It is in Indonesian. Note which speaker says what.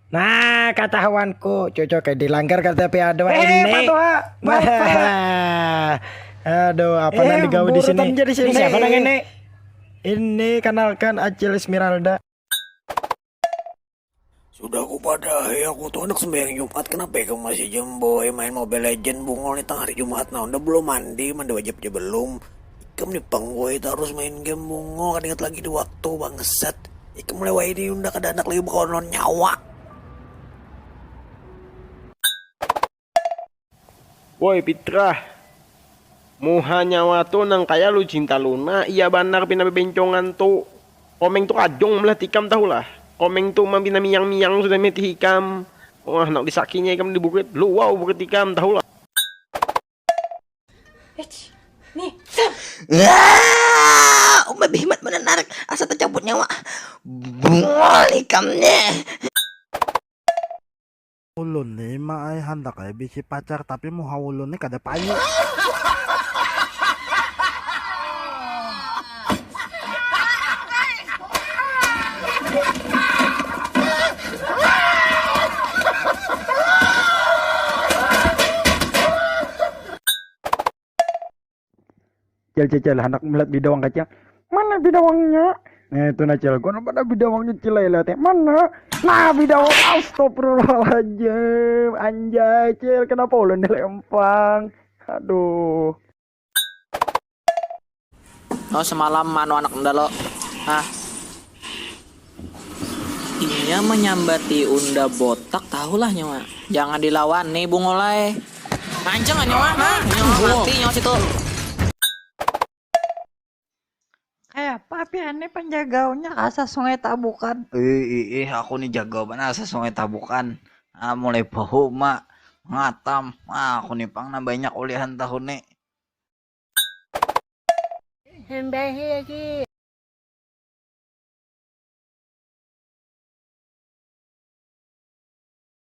Speaker 1: Nah, ketahuanku, cocok kayak dilanggar kata PA2 ini. Aduh, apa nang digawe di sini? Ini siapa nang ini? Ini kenalkan Acil Esmeralda.
Speaker 2: Sudah aku padahi, aku tuh anak sembahyang Jumat. Kenapa ya kamu masih jemboy main Mobile Legend bungol nih tengah hari Jumat? Nah, udah belum mandi wajib aja belum. Kamu nih panggoy terus main game bungol, kan ingat lagi di waktu bangsat. Kamu lewat ini udah kada anak lagi konon nyawa.
Speaker 3: Woi Pitra, muha nyawa tuh nang kaya lu cinta luna, iya benar pinabencongan tuh. Komeng tuh kajong melah tikam tahu lah. Komeng tuh mambina miyang-miyang sudah meti hikam. Wah, nak disakinya ikam di bukit. Lu wow bukit hikam tahu lah.
Speaker 4: Nih, Sam. Umay bihimat menarik asa tercabut nyawa. Bungol ikamnya.
Speaker 5: Ulun nih mah ay hendak ay bisi pacar tapi muha ulun nih kada payu.
Speaker 1: Cel, hendak melihat bidawang kacang. Mana bidawangnya? Nah itu nah Cel, gua pada bidawangnya Cel teh. Mana? Nah bidawang, astagfirullahaladzim. Anjay Cel, kenapa ulun dilempang? Aduh.
Speaker 6: Oh semalam manu anak ndalo. Hah? Iya menyambati unda botak tahulah nyawa. Jangan dilawan nih bungolai. Mancing nyawa, ha? Nyawa mati nyawa situ.
Speaker 7: Kayak papi aneh penjagaunya asa sungai tabukan.
Speaker 8: Aku nih jago banget asa sungai tabukan. Mulai bau mak ngatam. Aku nih pang na banyak ulihan tahun nih.
Speaker 9: Hendahi lagi.